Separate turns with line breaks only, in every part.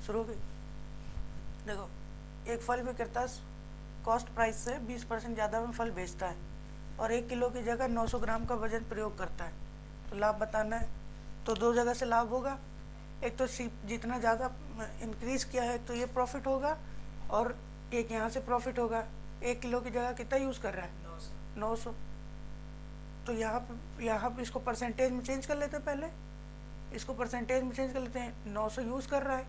शुरू हो गई। देखो, एक फल विक्रेता कॉस्ट प्राइस से 20% ज़्यादा में फल बेचता है और 1 किलो की जगह 900 ग्राम का वजन प्रयोग करता है, तो लाभ बताना है। तो दो जगह से लाभ होगा, एक तो जितना ज़्यादा इंक्रीज़ किया है तो ये प्रॉफिट होगा, और एक यहाँ से प्रॉफिट होगा। 1 किलो की जगह कितना यूज़ कर रहा है? 900। तो यहाँ पे इसको परसेंटेज में चेंज कर लेते हैं। पहले इसको परसेंटेज में चेंज कर लेते हैं। 900 यूज़ कर रहा है,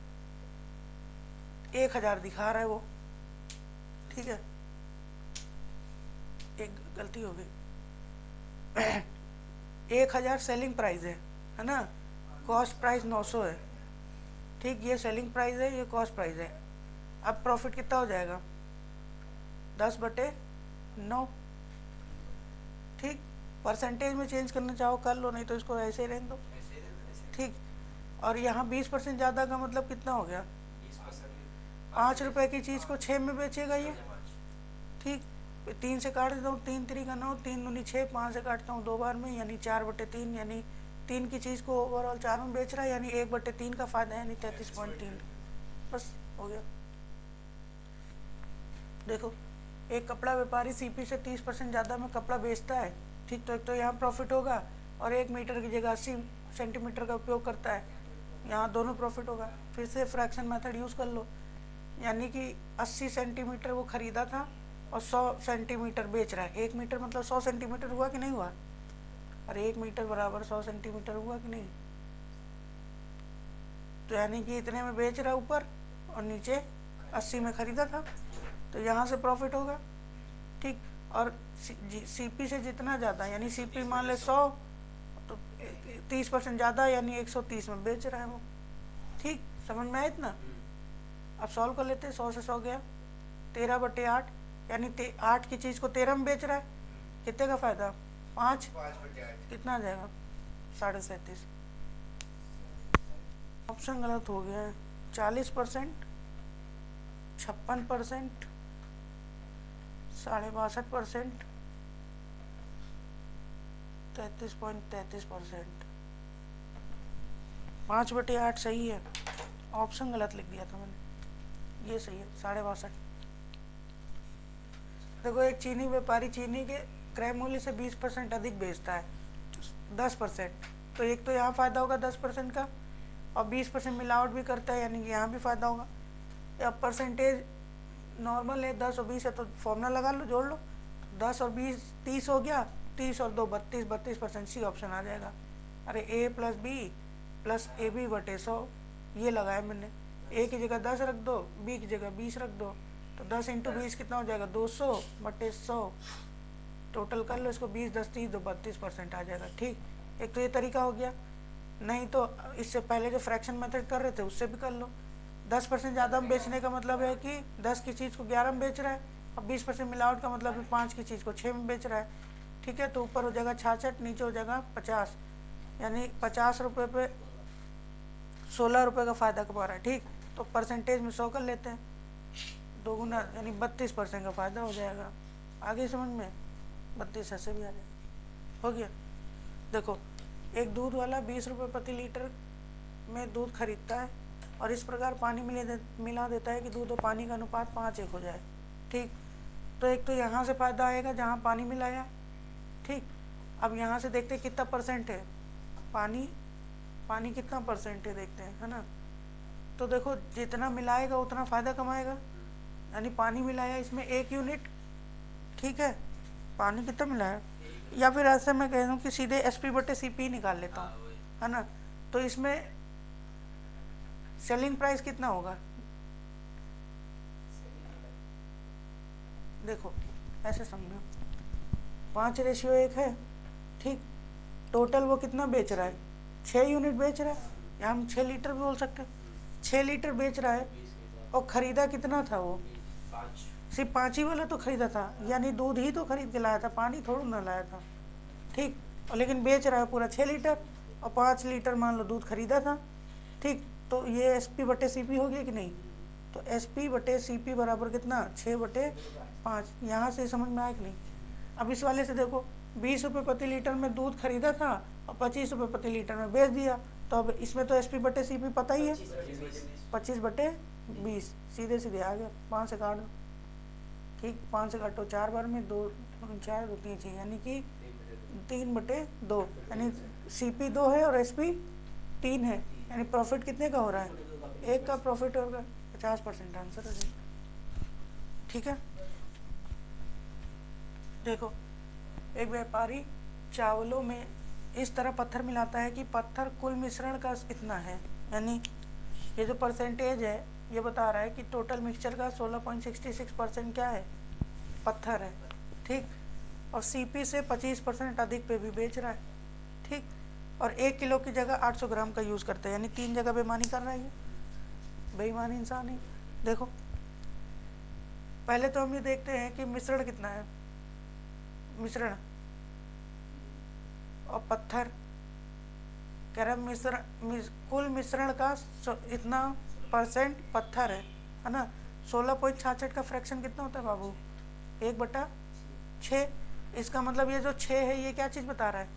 1000 दिखा रहा है वो, ठीक है। एक गलती हो गई। 1000 सेलिंग प्राइस है ना, कॉस्ट प्राइस 900 है, ठीक। ये सेलिंग प्राइस है, ये कॉस्ट प्राइस है। अब प्रॉफिट कितना हो जाएगा? 10/9, ठीक। परसेंटेज में चेंज करना चाहो कर लो, नहीं तो इसको ऐसे ही रहने दो, ठीक। और यहाँ 20% ज़्यादा का मतलब कितना हो गया? 5 रुपए की चीज़ को 6 में बेचेगा ये, ठीक। 3 से काट देता हूँ, 3 3 का 9, 3 दूनी 6, 5 से काटता हूँ 2 बार में, यानी 4/3, यानी 3 की चीज़ को ओवरऑल 4 में बेच रहा है, यानी 1/3 का फायदा, यानी 33.3। बस हो गया। देखो, एक कपड़ा व्यापारी सीपी से 30% ज़्यादा में कपड़ा बेचता है, ठीक। तो एक तो यहाँ प्रॉफिट होगा, और 1 मीटर की जगह 80 सेंटीमीटर का उपयोग करता है, यहाँ दोनों प्रॉफिट होगा। फिर से फ्रैक्शन मेथड यूज़ कर लो, यानी कि 80 सेंटीमीटर वो ख़रीदा था और 100 सेंटीमीटर बेच रहा है। 1 मीटर मतलब 100 सेंटीमीटर हुआ कि नहीं हुआ? और 1 मीटर बराबर 100 सेंटीमीटर हुआ कि नहीं? तो यानी कि इतने में बेच रहा है ऊपर, और नीचे 80 में ख़रीदा था, तो यहाँ से प्रॉफिट होगा, ठीक। और सीपी से जितना ज़्यादा, यानी सीपी मान ले 100, तो 30% ज़्यादा, यानी 130 में बेच रहा है वो, ठीक। समझ में आया इतना? अब सॉल्व कर लेते हैं। 100 से 100 गया, 13/8, यानी 8 की चीज़ को 13 में बेच रहा है, कितने का फ़ायदा? 5। कितना आ जाएगा? 37.5। ऑप्शन गलत हो गया है। 40%, 56%, 62.5%, 33.33%। 5/8 सही है, ऑप्शन गलत लिख दिया था मैंने, ये सही है 62.5। देखो, एक चीनी व्यापारी चीनी के क्रय मूल्य से 20% अधिक बेचता है, 10%। तो एक तो यहाँ फ़ायदा होगा 10% का, और 20% मिलावट भी करता है, यानी कि यहाँ भी फ़ायदा होगा। अब परसेंटेज नॉर्मल है, 10 और 20 है, तो फॉर्मूला लगा लो, जोड़ लो। 10 और 20 30 हो गया, 30 और 2 32, 32% सी ऑप्शन आ जाएगा। अरे A + B + AB/100 ये लगाया मैंने। A की जगह 10 रख दो, B की जगह 20 रख दो, तो 10 × 20 कितना हो जाएगा? 200/100। टोटल कर लो इसको, 20 10 30 32% आ जाएगा, ठीक। एक तो ये तरीका हो गया, नहीं तो इससे पहले जो फ्रैक्शन मेथड कर रहे थे उससे भी कर लो। 10% ज़्यादा में बेचने का मतलब है कि 10 की चीज़ को 11 में बेच रहा है, और 20% मिलावट का मतलब है 5 की चीज़ को 6 में बेच रहा है, ठीक है। तो ऊपर हो जाएगा 66, नीचे हो जाएगा 50, यानी 50 रुपये पे 16 रुपये का फ़ायदा कमा रहा है, ठीक। तो परसेंटेज में 100 कर लेते हैं, 2 गुना, यानी 32% का फ़ायदा हो जाएगा। आगे समझ में? 32 ऐसे भी आ जाएगा, हो गया। देखो, एक दूध वाला 20 रुपये प्रति लीटर में दूध खरीदता है, और इस प्रकार पानी मिला देता है कि दूध और पानी का अनुपात 5:1 हो जाए, ठीक। तो एक तो यहाँ से फ़ायदा आएगा जहाँ पानी मिलाया, ठीक। अब यहाँ से देखते हैं कितना परसेंट है पानी कितना परसेंट है, देखते हैं, है ना। तो देखो, जितना मिलाएगा उतना फ़ायदा कमाएगा, यानी पानी मिलाया इसमें 1 यूनिट, ठीक है। पानी कितना मिलाया, या फिर ऐसे मैं कह दूँ कि सीधे SP/CP निकाल लेता हूँ, है ना। तो इसमें सेलिंग प्राइस कितना होगा? देखो, ऐसे समझो, 5:1 है, ठीक। टोटल वो कितना बेच रहा है? 6 यूनिट बेच रहा है, या हम 6 लीटर भी बोल सकते हैं। 6 लीटर बेच रहा है, और ख़रीदा कितना था वो? सिर्फ 5 ही वाला तो ख़रीदा था, यानी दूध ही तो खरीद के लाया था, पानी थोड़ा ना लाया था, ठीक। और लेकिन बेच रहा है पूरा 6 लीटर, और 5 लीटर मान लो दूध खरीदा था, ठीक। तो ये SP/CP हो गया कि नहीं? तो SP/CP बराबर कितना? 6/5। यहाँ से समझ में आया कि नहीं? अब इस वाले से देखो, 20 रुपये प्रति लीटर में दूध खरीदा था और 25 रुपये प्रति लीटर में बेच दिया, तो अब इसमें तो SP बटे CP पता ही है,
25
बटे 20, सीधे सीधे आ गया, 5 से काट दो। ठीक, 5 से काटो 4 बार में, 2 4 2 3 6, यानी कि 3/2, यानी CP 2 है और SP 3 है, यानी प्रॉफिट कितने का हो रहा है, 1 का प्रॉफिट होगा, 50% आंसर है। ठीक है, देखो एक व्यापारी चावलों में इस तरह पत्थर मिलाता है कि पत्थर कुल मिश्रण का इतना है, यानी ये जो परसेंटेज है ये बता रहा है कि टोटल मिक्सचर का 16.66% क्या है, पत्थर है। ठीक, और CP से 25% अधिक पे भी बेच रहा है। ठीक, और 1 किलो की जगह 800 ग्राम का यूज़ करते हैं, यानी 3 जगह बेईमानी कर रहा है, बेईमान इंसान है। देखो पहले तो हम ये देखते हैं कि मिश्रण कितना है, मिश्रण और पत्थर कह रहा है कुल मिश्रण का इतना % पत्थर है ना। 16.66 का फ्रैक्शन कितना होता है बाबू, 1/6। इसका मतलब ये जो 6 है ये क्या चीज़ बता रहा है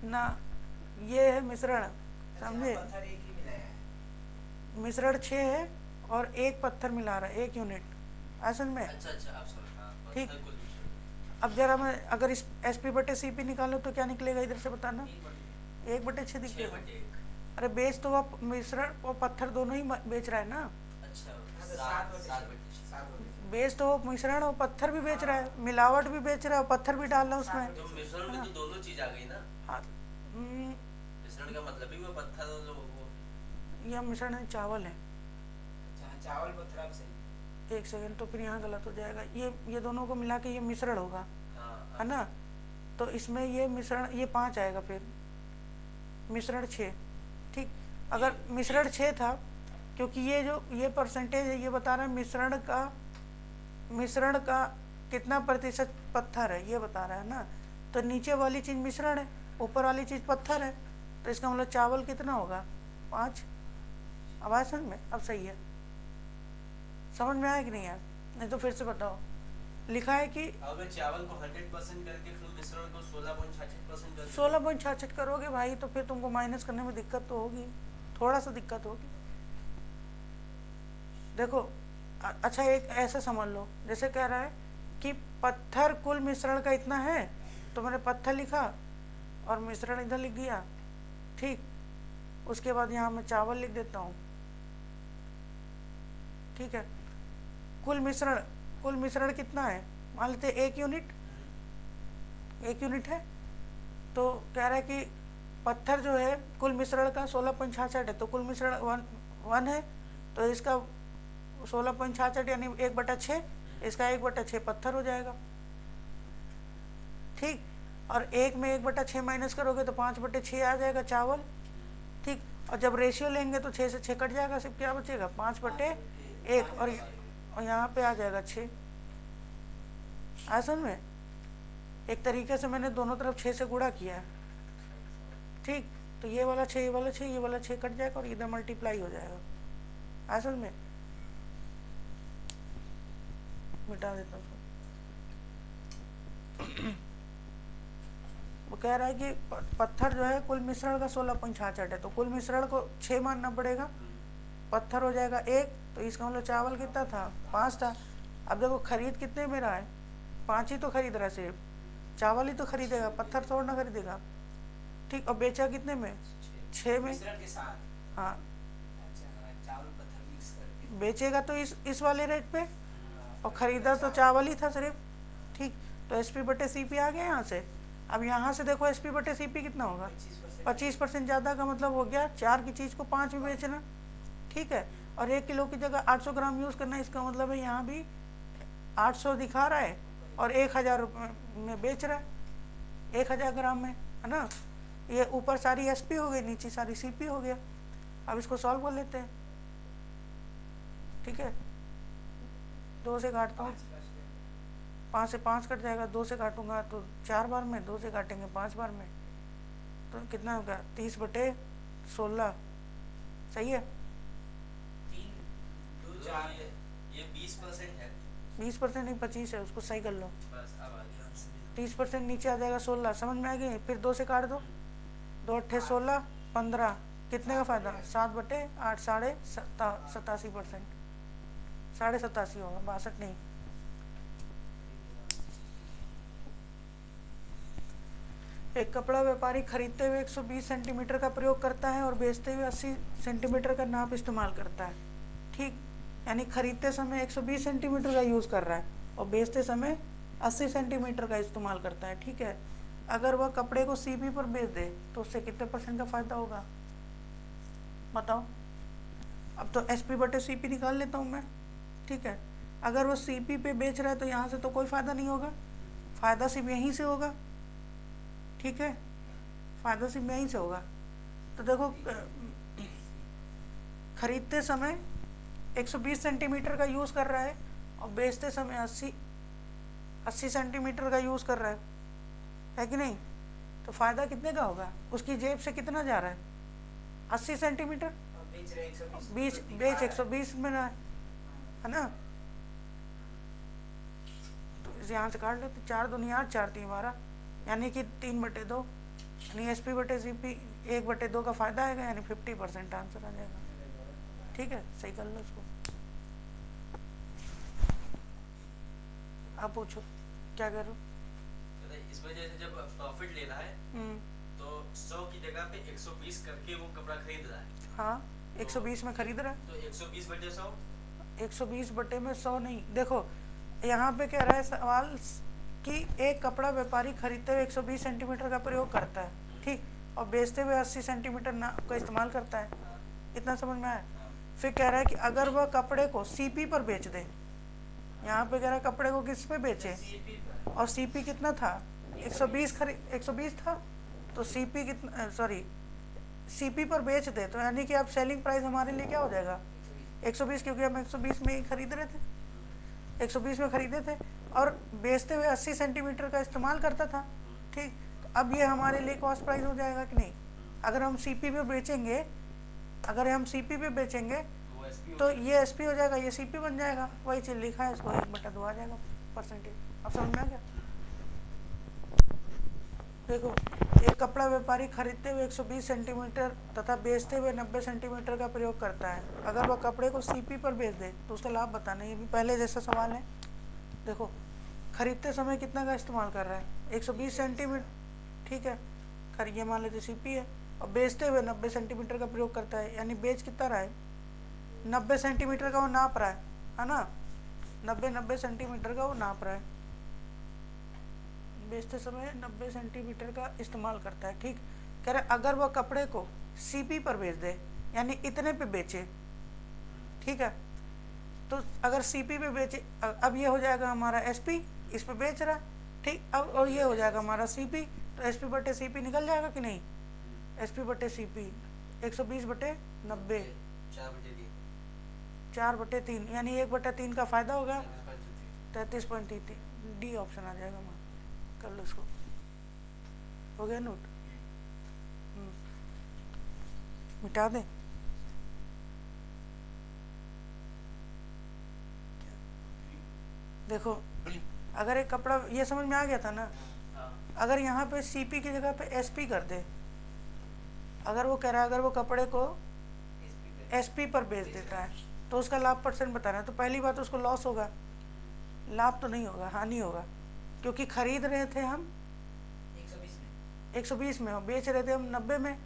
ना, ये है मिश्रण, समझे, मिश्रण 6 है और 1 पत्थर मिला रहा है, 1 यूनिट असल में। ठीक, अब जरा मैं अगर इस SP बटे CP निकालो तो क्या निकलेगा, इधर से बताना, 1/6 दिखेगा। अरे बेच तो वो मिश्रण और पत्थर दोनों ही बेच रहा है ना। बेच तो वो मिश्रण और पत्थर भी बेच रहा है, मिलावट भी बेच रहा है और पत्थर भी डाल रहा है उसमें,
तो मिश्रण में तो दोनों चीज आ गई ना।
हाँ,
मिश्रण का मतलब ही वो पत्थर और वो
यह मिश्रण है, चावल है,
चावल पत्थर सही।
1 सेकंड, तो फिर यहाँ गलत हो जाएगा, ये दोनों को मिला के ये मिश्रण होगा, है ना। तो इसमें ये मिश्रण, ये 5 आएगा, फिर मिश्रण 6। ठीक, अगर मिश्रण 6 था, क्योंकि ये जो ये परसेंटेज है ये बता रहा है मिश्रण का कितना % पत्थर है, ये बता रहा है ना। तो नीचे वाली चीज़ मिश्रण है, ऊपर वाली चीज़ पत्थर है, तो इसका मतलब चावल कितना होगा, 5। अब आया समझ में, अब सही है, समझ में आया कि नहीं यार, नहीं तो फिर से बताओ। लिखा है कि
अगर चावल को 100% करके फिर मिश्रण को 16.66% कर
16.66 करोगे भाई, तो फिर तुमको माइनस करने में दिक्कत तो होगी, थोड़ा सा दिक्कत होगी। देखो अच्छा एक ऐसा समझ लो, जैसे कह रहा है कि पत्थर कुल मिश्रण का इतना है, तो मैंने पत्थर लिखा और मिश्रण इधर लिख दिया। ठीक, उसके बाद यहाँ मैं चावल लिख देता हूँ। ठीक है, कुल मिश्रण कितना है, मान लेते 1 यूनिट, 1 यूनिट है। तो कह रहा है कि पत्थर जो है कुल मिश्रण का 16.66 है, तो कुल मिश्रण 1 है, तो इसका 16.66 यानी 1/6, इसका 1/6 पत्थर हो जाएगा। ठीक, और 1 में 1/6 माइनस करोगे तो 5/6 आ जाएगा चावल। ठीक, और जब रेशियो लेंगे तो 6 से 6 कट जाएगा, सिर्फ क्या बचेगा, 5/1, और यहाँ पे आ जाएगा 6। असल में एक तरीके से मैंने दोनों तरफ 6 से गुणा किया है। ठीक, तो ये वाला 6, ये वाला 6, ये वाला 6 कट जाएगा और इधर मल्टीप्लाई हो जाएगा। असल में मिटा देता हूँ। वो कह रहा है कि पत्थर जो है कुल मिश्रण का 16.66 है, तो कुल मिश्रण को 6 मानना पड़ेगा, पत्थर हो जाएगा 1, तो इसका मतलब चावल कितना था, 5 था। अब देखो खरीद कितने में रहा है, 5 ही तो खरीद रहा है, सिर्फ चावल ही तो खरीदेगा, पत्थर थोड़ा ना खरीदेगा। ठीक, और बेचा कितने में, 6 में। हाँ, बेचेगा तो इस वाले रेट पे, और ख़रीदा तो चावल ही था सिर्फ। ठीक, तो SP बटे CP आ गया यहाँ से। अब यहाँ से देखो SP बटे CP कितना होगा, 25% ज़्यादा का मतलब हो गया 4 की चीज़ को 5 में बेचना। ठीक है, और 1 किलो की जगह 800 ग्राम यूज़ करना, इसका मतलब है यहाँ भी 800 दिखा रहा है और 1000 रुपये में बेच रहा है, 1000 ग्राम में, है ना। ये ऊपर सारी SP हो गई, नीचे सारी CP हो गया। अब इसको सॉल्व कर लेते हैं। ठीक है, 2 से काटता हूँ, 5 से 5 कट जाएगा, 2 से काटूंगा तो 4 बार में, 2 से काटेंगे 5 बार में, तो कितना होगा, 30/16। सही है,
ये 20% है,
20% नहीं 25 है, उसको सही कर लो। 30% नीचे आ जाएगा 16, समझ में आ गई। फिर 2 से काट दो, 2 अट्ठे 16, 15 कितने का फ़ायदा 7/8 87%, 87.5 होगा, 62 नहीं। एक कपड़ा व्यापारी खरीदते हुए 120 सेंटीमीटर का प्रयोग करता है और बेचते हुए 80 सेंटीमीटर का नाप इस्तेमाल करता है। ठीक, यानी खरीदते समय 120 सेंटीमीटर का यूज़ कर रहा है और बेचते समय 80 सेंटीमीटर का इस्तेमाल करता है। ठीक है, अगर वह कपड़े को सीपी पर बेच दे तो उससे कितने % का फ़ायदा होगा बताओ। अब तो SP/CP निकाल लेता हूँ मैं। ठीक है, अगर वो सीपी पे बेच रहा है तो यहाँ से तो कोई फ़ायदा नहीं होगा, फ़ायदा सिर्फ यहीं से होगा। ठीक है, फ़ायदा सिर्फ यहीं से होगा। तो देखो खरीदते समय 120 सेंटीमीटर का यूज़ कर रहा है और बेचते समय 80 सेंटीमीटर का यूज़ कर रहा है कि नहीं। तो फ़ायदा कितने का होगा, उसकी जेब से कितना जा रहा है 80 सेंटीमीटर, बेच 120 में रहा है ना। तो यहाँ से काट लेते 4 दूनी 8 4 3 12, यानी कि 3/2, यानी SP/CP 1/2 का फ़ायदा आएगा, यानी 50% आंसर आ जाएगा। ठीक है, सही कर लो उसको। आप पूछो क्या करो।
इसमें जैसे जब प्रॉफिट लेना है तो 100 की जगह पे 120 करके वो कपड़ा खरीद रहा है।
हाँ, 120 में खरीद रहा है
तो 120/100,
120/100 नहीं। देखो यहाँ पे कह रहा है सवाल कि एक कपड़ा व्यापारी खरीदते हुए 120 सेंटीमीटर का प्रयोग करता है, ठीक, और बेचते हुए 80 सेंटीमीटर का इस्तेमाल करता है। इतना समझ में आया। फिर कह रहा है कि अगर वह कपड़े को सीपी पर बेच दे, यहाँ पे कह रहा है कपड़े को किस पे बेचे, और सीपी कितना था 120 था, तो सीपी कितना सीपी पर बेच दे, तो यानी कि अब सेलिंग प्राइस हमारे लिए क्या हो जाएगा 120, क्योंकि हम 120 में ही खरीद रहे थे, 120 में खरीदे थे और बेचते हुए 80 सेंटीमीटर का इस्तेमाल करता था। ठीक, अब ये हमारे लिए कॉस्ट प्राइस हो जाएगा कि नहीं। अगर हम सीपी पे बेचेंगे, तो ये एसपी हो जाएगा, ये सीपी बन जाएगा, वही चीज़ लिखा है, इसको 1/2 आ जाएगा %। अब समझ में आ गया। देखो एक कपड़ा व्यापारी खरीदते हुए 120 सेंटीमीटर तथा बेचते हुए 90 सेंटीमीटर का प्रयोग करता है। अगर वह कपड़े को सीपी पर बेच दे तो उसका लाभ बताना। ये भी पहले जैसा सवाल है। देखो खरीदते समय कितना का इस्तेमाल कर रहा है 120 सेंटीमीटर, ठीक है, खरीद मान लेते सीपी है, और बेचते हुए 90 सेंटीमीटर का प्रयोग करता है, यानी बेच कितना रहा है 90 सेंटीमीटर का वो नाप रहा है ना, 90 सेंटीमीटर का वो नाप रहा है, बेचते समय 90 सेंटीमीटर का इस्तेमाल करता है। ठीक, कह रहे अगर वह कपड़े को सीपी पर बेच दे, यानी इतने पे बेचे, ठीक है, तो अगर सीपी पे बेचे, अब ये हो जाएगा हमारा एसपी, इस पे बेच रहा है, ठीक, अब और ये हो जाएगा हमारा सीपी, तो SP/CP निकल जाएगा कि नहीं। SP/CP 120/90, 4/3, यानी 1/3 का फायदा होगा 33.33, डी ऑप्शन आ जाएगा हमारा। कर लो इसको, हो गया नोट, मिटा दें। देखो अगर एक कपड़ा, ये समझ में आ गया था ना, अगर यहाँ पे सीपी की जगह पे एसपी कर दे, अगर वो कह रहा है अगर वो कपड़े को एसपी पर बेच देता है तो उसका लाभ % बताना है, तो पहली बात उसको लॉस होगा, लाभ तो नहीं होगा, हानि होगा, क्योंकि खरीद रहे थे हम 120 में और बेच रहे थे हम 90 में,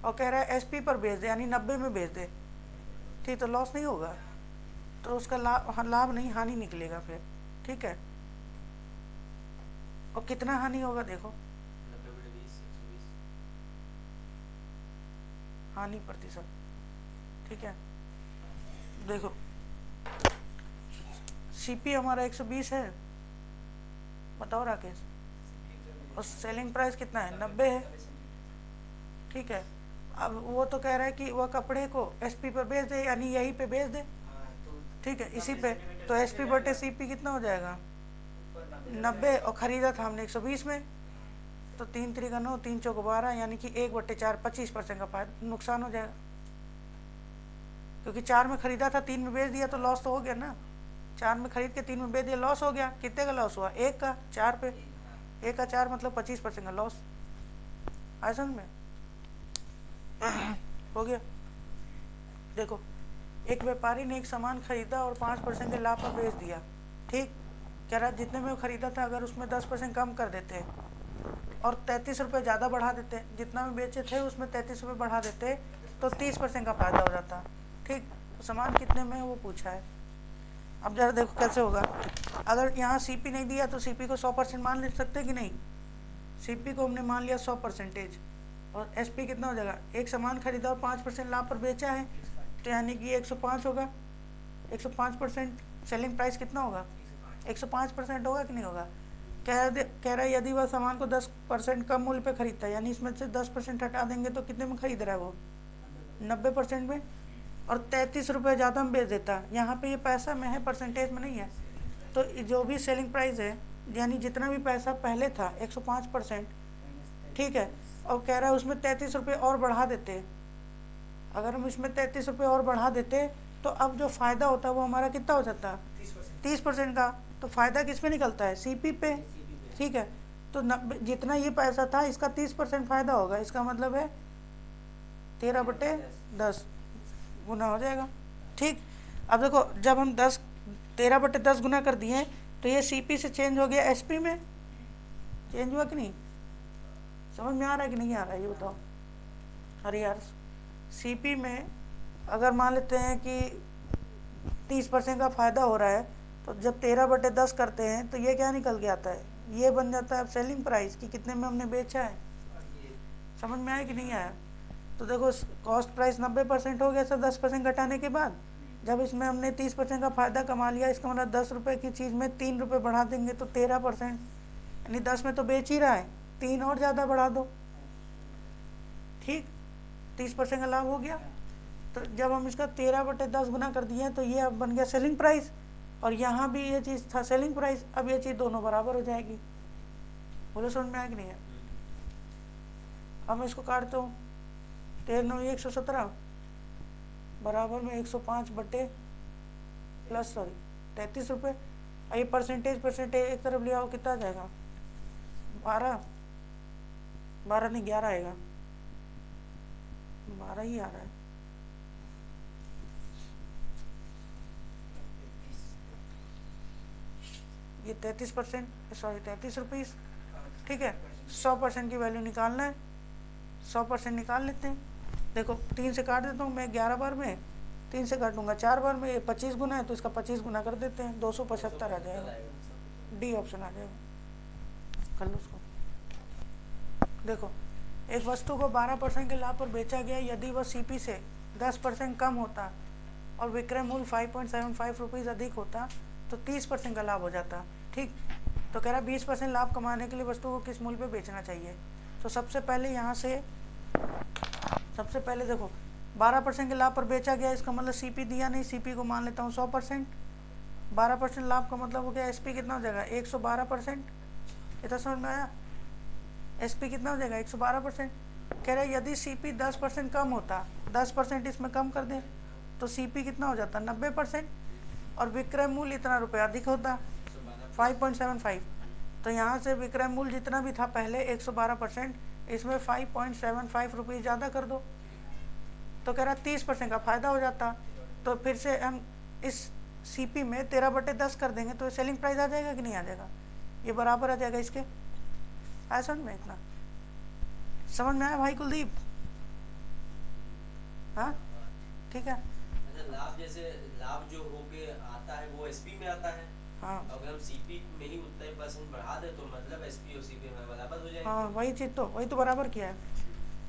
और कह रहा है एसपी पर बेच दे, यानी 90 में बेच दे, ठीक, तो लॉस नहीं होगा, तो उसका लाभ नहीं, हानि निकलेगा फिर। ठीक है, और कितना हानि होगा देखो, हानि %। ठीक है, देखो सीपी हमारा 120 है, बताओ राकेश, और सेलिंग प्राइस कितना है 90 है। ठीक है, अब वो तो कह रहा है कि वह कपड़े को एसपी पर बेच दे, यानी यहीं पे बेच दे, ठीक है, इसी पे, तो SP/CP कितना हो जाएगा 90, और ख़रीदा था हमने 120 में, तो 3 3 का 9, 3 चौक 12, यानी कि 1/4 25% का नुकसान हो जाएगा, क्योंकि 4 में ख़रीदा था 3 में बेच दिया, तो लॉस तो हो गया ना, 4 में खरीद के 3 में बेच दिया, लॉस हो गया। कितने का लॉस हुआ 1 का 4 पे, 1 का 4 मतलब 25% का लॉस। आया समझ में। हो गया। देखो, एक व्यापारी ने एक सामान खरीदा और 5% के लाभ पर बेच दिया, ठीक। कह रहा जितने में वो खरीदा था अगर उसमें 10% कम कर देते और 33 रुपये ज़्यादा बढ़ा देते, जितना में बेचे थे उसमें 33 रुपये बढ़ा देते तो 30% का फ़ायदा हो जाता, ठीक। तो सामान कितने में है वो पूछा है। अब जरा देखो कैसे होगा। अगर यहाँ सीपी नहीं दिया तो सीपी को 100% मान ले सकते कि नहीं। सीपी को हमने मान लिया 100% और एसपी कितना हो जाएगा, एक सामान खरीदा और 5% लाभ पर बेचा है तो यानी कि 105 होगा। 105% सेलिंग प्राइस कितना होगा, 105% होगा कि नहीं होगा। कह रहा है यदि वह सामान को 10% कम मूल्य पे खरीदता है, यानी इसमें से 10% हटा देंगे तो कितने में खरीद रहा है वो, 90% में, और 33 रुपये ज़्यादा में बेच देता। यहाँ पे ये पैसा में है, परसेंटेज में नहीं है। तो जो भी सेलिंग प्राइस है यानी जितना भी पैसा पहले था 105%, ठीक है, और कह रहा है उसमें 33 रुपये और बढ़ा देते। अगर हम इसमें 33 रुपये और बढ़ा देते तो अब जो फ़ायदा होता है वो हमारा कितना हो जाता, 30% का। तो फ़ायदा किस पे निकलता है, सीपी पे, ठीक है। तो जितना ये पैसा था इसका 30% फ़ायदा होगा, इसका मतलब है 13/10 गुना हो जाएगा, ठीक। अब देखो जब हम 13/10 गुना कर दिए तो ये सीपी से चेंज हो गया एसपी में, चेंज हुआ कि नहीं, समझ में आ रहा है कि नहीं आ रहा है ये बताओ। अरे यार, सीपी में अगर मान लेते हैं कि 30% का फ़ायदा हो रहा है तो जब 13/10 करते हैं तो ये क्या निकल के आता है, ये बन जाता है सेलिंग प्राइस कि कितने में हमने बेचा है। समझ में आया कि नहीं आया। तो देखो कॉस्ट प्राइस 90% हो गया सर 10% घटाने के बाद। जब इसमें हमने 30% का फ़ायदा कमा लिया, इसका मतलब 10 रुपये की चीज़ में 3 रुपये बढ़ा देंगे तो 13%, यानी 10 में तो बेच ही रहा है, 3 और ज़्यादा बढ़ा दो, ठीक, 30% का लाभ हो गया। तो जब हम इसका 13/10 गुना कर दिए तो ये अब बन गया सेलिंग प्राइस, और यहाँ भी ये चीज़ था सेलिंग प्राइस। अब ये चीज़ दोनों बराबर हो जाएगी। बोलो समझ में आया कि नहीं है। अब मैं इसको काटता हूँ, 13×9 117 बराबर में 105 बटे प्लस 33 रुपये। ये परसेंटेज एक तरफ लिया हो कितना आ जाएगा, 12 नहीं 11 आएगा, 12 ही आ रहा है। ये 33 रुपीज़, ठीक है। 100% की वैल्यू निकालना है, 100% निकाल लेते हैं। देखो 3 से काट देता हूँ मैं 11 बार में, 3 से काटूंगा 4 बार में, 25 गुना है तो इसका 25 गुना कर देते हैं, 275 आ जाएगा, डी ऑप्शन आ जाएगा। कर लो उसको। देखो एक वस्तु को 12% के लाभ पर बेचा गया यदि वह सीपी से 10% कम होता और विक्रय मूल्य 5.75 रुपीज़ अधिक होता तो 30% का लाभ हो जाता, ठीक। तो कह रहा 20% लाभ कमाने के लिए वस्तु को किस मूल्य पे बेचना चाहिए। तो सबसे पहले यहाँ से सबसे पहले देखो 12% के लाभ पर बेचा गया, इसका मतलब सीपी दिया नहीं, सीपी को मान लेता हूँ 100%। 12% लाभ का मतलब हो गया एसपी कितना हो जाएगा 112%। इतना समझ में आया। एसपी कितना हो जाएगा 112%। कह रहा है यदि सीपी 10% कम होता, 10% इसमें कम कर दें तो सीपी कितना हो जाता 90%, और विक्रय मूल्य इतना रुपये अधिक होता 5.75। तो यहाँ से विक्रय मूल्य जितना भी था पहले 112%, इसमें 5.75 रुपये ज़्यादा कर दो तो कह रहा 30% का फ़ायदा हो जाता। तो फिर से हम इस सीपी में 13/10 कर देंगे तो सेलिंग प्राइस आ जाएगा कि नहीं आ जाएगा, ये बराबर आ जाएगा इसके। आया समझ में, इतना समझ में आया भाई कुलदीप। हाँ ठीक है।
लाभ जैसे लाभ जो होके आता है वो एसपी में आता है।
हाँ
अगर हम सीपी में ही उतना ही % बढ़ा दे तो मतलब एसपी और सीपी में बराबर हो जाएगा।
हाँ वही चीज़ तो वही तो बराबर किया है,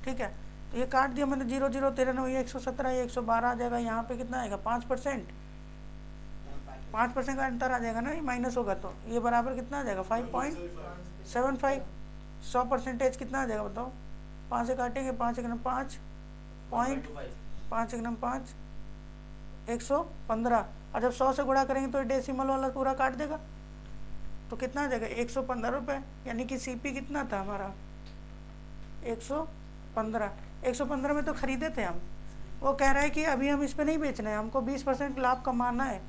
ठीक है। तो ये काट दिया मैंने 0 0 13 9 117 112 आ जाएगा। यहाँ पे कितना आएगा 5%, 5% का अंतर आ जाएगा ना, ये माइनस होगा तो ये बराबर कितना आ जाएगा 5.75। 100% कितना आ जाएगा बताओ, 5 से काटेंगे 5 1 5 पॉइंट 5 1 5 115, और जब 100 से गुणा करेंगे तो डेसिमल वाला पूरा काट देगा तो कितना आ जाएगा 115 रुपये। यानी कि सीपी कितना था हमारा 115। 115 में तो खरीदे थे हम। वो कह रहा है कि अभी हम इस पर नहीं बेचना है, हमको 20% लाभ कमाना है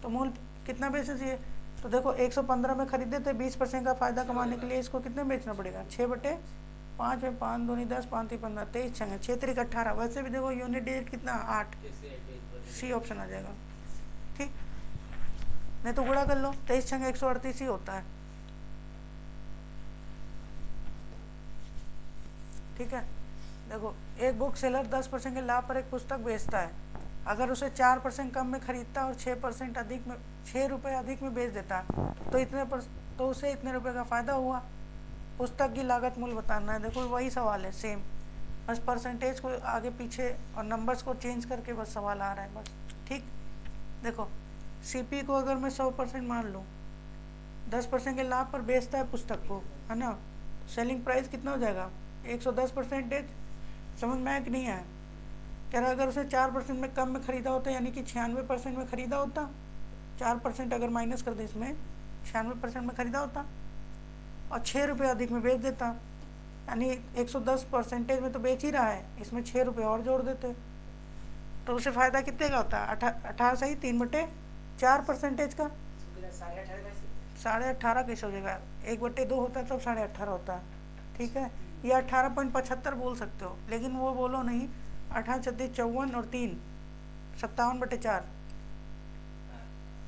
तो मूल्य कितना बेचना चाहिए। तो देखो 115 में खरीदे थे, 20% का फ़ायदा कमाने के लिए इसको कितने बेचना पड़ेगा 6/5 5 में 5 दूनी 10, 5 3 15, 23 छंगे 6 3 18। वैसे भी देखो यूनिट डिजिट कितना 8, सी ऑप्शन आ जाएगा। ठीक, नहीं तो गुणा कर लो, 23 छंगे 138 ही होता है। ठीक है, देखो एक बुक सेलर 10% के लाभ पर एक पुस्तक बेचता है। अगर उसे 4% कम में खरीदता और 6% अधिक में 6 रुपये अधिक में बेच देता तो उसे इतने रुपए का फ़ायदा हुआ। पुस्तक की लागत मूल्य बताना है। देखो वही सवाल है, सेम, बस परसेंटेज को आगे पीछे और नंबर्स को चेंज करके बस सवाल आ रहा है बस। ठीक, देखो सीपी को अगर मैं 100% मान लूँ, 10% के लाभ पर बेचता है पुस्तक को, है ना, सेलिंग प्राइस कितना हो जाएगा 110%। समझ में आया कि नहीं आया? कह रहा अगर उसे 4% में कम में ख़रीदा होता, यानी कि 96% में ख़रीदा होता, 4% अगर माइनस कर दे इसमें, 96% में ख़रीदा होता और 6 रुपये अधिक में बेच देता, यानी 110% में तो बेच ही रहा है, इसमें 6 रुपये और जोड़ देते तो उसे फ़ायदा कितने का होता? 18 सही 3/4% का 18.5 कैसे हो जाएगा? 1/2 होता है तब 18.5 होता है। ठीक है, या 18.75 बोल सकते हो, लेकिन वो बोलो नहीं। 18 36 54 और 3 57/4,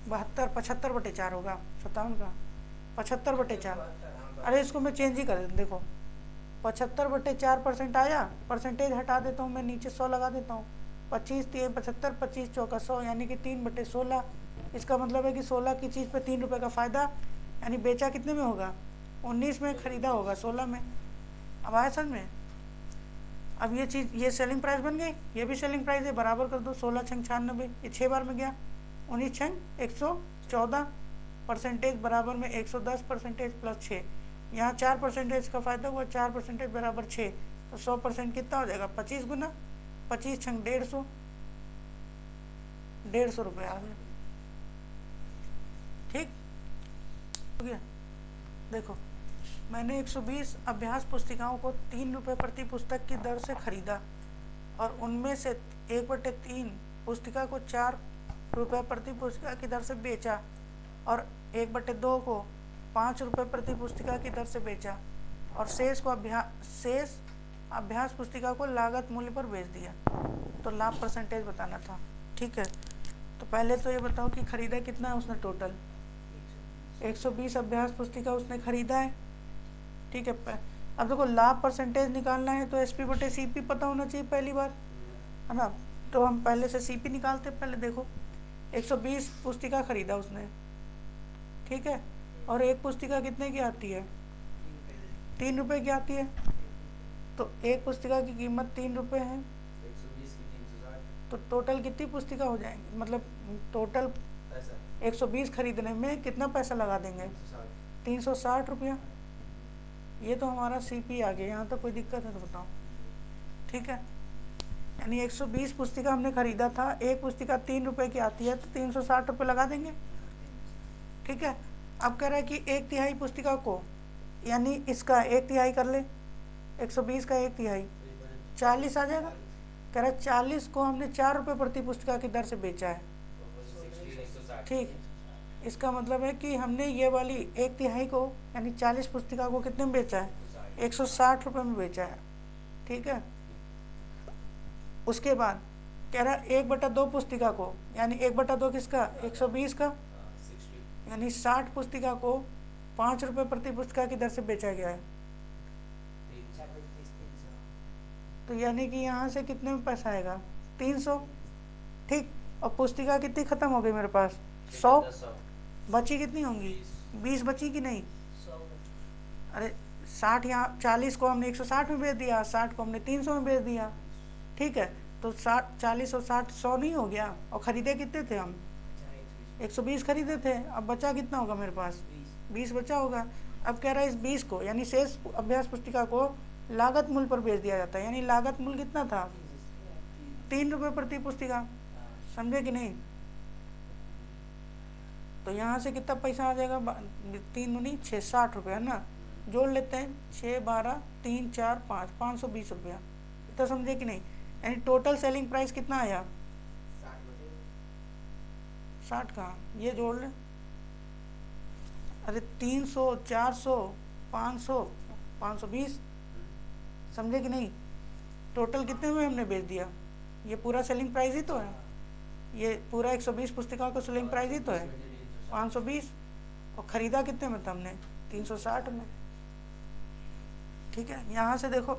72 75/4 होगा, 57 का 75/4। अरे इसको मैं चेंज ही कर दूँ, देखो 75/4% आया, परसेंटेज हटा देता हूँ मैं, नीचे 100 लगा देता हूँ। 25 3 75, 25 चौका 100, यानी कि 3/16। इसका मतलब है कि 16 की चीज़ पे 3 रुपये का फ़ायदा, यानी बेचा कितने में होगा? 19 में, ख़रीदा होगा 16 में। अब आया समझ में? अब ये चीज़, ये सेलिंग प्राइस बन गई, ये भी सेलिंग प्राइस है, बराबर कर दो। 16 छंग 96, ये 6 बार में गया, 19 छंग 114, परसेंटेज बराबर में 110% प्लस 6, यहाँ 4% का फ़ायदा हुआ, 4% बराबर 6, तो 100% कितना हो जाएगा? 25 गुना 25 छंग 150, 150 रुपये आ गया। ठीक हो गया। देखो मैंने 120 अभ्यास पुस्तिकाओं को 3 रुपये प्रति पुस्तक की दर से खरीदा और उनमें से 1/3 पुस्तिका को 4 रुपये प्रति पुस्तिका की दर से बेचा और 1/2 को 5 रुपये प्रति पुस्तिका की दर से बेचा और शेष अभ्यास पुस्तिका को लागत मूल्य पर बेच दिया। तो लाभ परसेंटेज बताना था। ठीक है, तो पहले तो ये बताओ कि खरीदा कितना है उसने? टोटल 120 अभ्यास पुस्तिका उसने खरीदा है। ठीक है, अब देखो लाभ परसेंटेज निकालना है तो SP/CP पता होना चाहिए पहली बार, है ना। तो हम पहले से CP निकालते। पहले देखो 120 पुस्तिका खरीदा उसने, ठीक है, और एक पुस्तिका कितने की आती है? 3 रुपये की आती है। तो एक पुस्तिका की कीमत 3 रुपये है, तो टोटल कितनी पुस्तिका हो जाएंगी? मतलब टोटल 120 खरीदने में कितना पैसा लगा देंगे? 360 रुपया। ये तो हमारा CP आ गया। यहाँ तो कोई दिक्कत है तो बताओ। ठीक है, यानी 120 पुस्तिका हमने खरीदा था, एक पुस्तिका 3 रुपये की आती है तो 360 रुपये लगा देंगे। ठीक है, अब कह रहा है कि 1/3 पुस्तिका को, यानी इसका 1/3 कर ले, 120 का 1/3 40 आ जाएगा। कह रहा है 40 को हमने 4 रुपये प्रति पुस्तिका की दर से बेचा है। ठीक, इसका मतलब है कि हमने ये वाली 1/3 को, यानी 40 पुस्तिका को कितने में बेचा है? 160 रुपये में बेचा है। ठीक है, उसके बाद कह रहा है 1/2 पुस्तिका को, यानी 1/2 किसका? 120 का, यानी 60 पुस्तिका को 5 रुपये प्रति पुस्तिका की दर से बेचा गया है। तो यानी कि यहाँ से कितने में पैसा आएगा? 300। ठीक, और पुस्तिका कितनी ख़त्म हो गई मेरे पास? 100। बची कितनी होंगी? 20 बची कि नहीं? अरे 60, यहाँ 40 को हमने 160 में बेच दिया, 60 को हमने 300 में बेच दिया। ठीक है, तो 60 40 और 60 100 नहीं हो गया? और ख़रीदे कितने थे हम? 120 खरीदे थे। अब बचा कितना होगा मेरे पास? 20 बचा होगा। अब कह रहा है इस 20 को, यानी शेष अभ्यास पुस्तिका को लागत मूल्य पर बेच दिया जाता है। यानी लागत मूल्य कितना था? 3 रुपये प्रति पुस्तिका। समझे कि नहीं? तो यहाँ से कितना पैसा आ जाएगा? 3 दूनी 6, 60 रुपये, है ना। जोड़ लेते हैं, 6 12 3 4 5, 520 रुपया। तो समझे कि नहीं? यानी टोटल सेलिंग प्राइस कितना आया? 60 कहाँ, ये जोड़ ले। अरे 300 400 500 520, समझे कि नहीं? टोटल कितने में हमने बेच दिया? ये पूरा सेलिंग प्राइस ही तो है, ये पूरा 120 पुस्तिकाओं का सेलिंग प्राइस ही तो है 520, और ख़रीदा कितने में था हमने? 360 में। ठीक है, यहाँ से देखो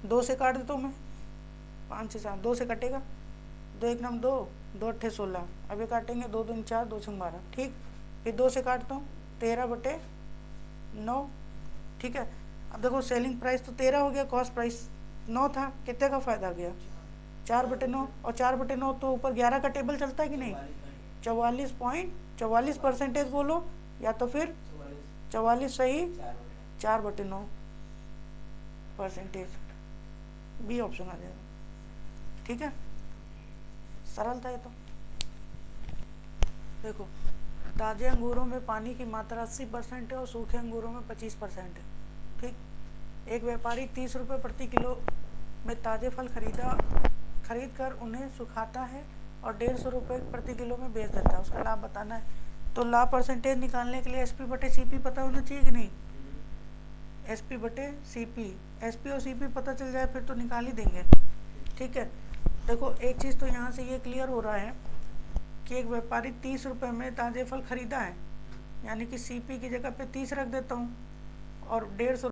2 से काट देता हूँ मैं, 5 से 7, 2 से कटेगा, 2 1 9 2, 2 8 16, अब ये काटेंगे 2 2 4, 2 6 12। ठीक, फिर 2 से काटता हूँ, 13/9। ठीक है, अब देखो सेलिंग प्राइस तो 13 हो गया, कॉस्ट प्राइस 9 था, कितने का फ़ायदा गया? 4/9, और 4/9 तो ऊपर 11 का टेबल चलता है कि नहीं? 44% बोलो, या तो फिर 44 सही 4/9%, बी ऑप्शन आ जाएगा। ठीक है, सरल था ये तो। देखो, ताज़े अंगूरों में पानी की मात्रा 80% है और सूखे अंगूरों में 25% है। ठीक, एक व्यापारी 30 रुपये प्रति किलो में ताज़े फल खरीद कर उन्हें सुखाता है और 150 रुपये प्रति किलो में बेच देता है। उसका लाभ बताना है। तो लाभ परसेंटेज निकालने के लिए SP/CP पता होना चाहिए कि नहीं? SP/CP, SP और CP पता चल जाए फिर तो निकाल ही देंगे। ठीक है, देखो एक चीज़ तो यहाँ से ये क्लियर हो रहा है कि एक व्यापारी 30 रुपये में ताज़े फल खरीदा है, यानी कि CP की जगह पे 30 रख देता हूँ और 150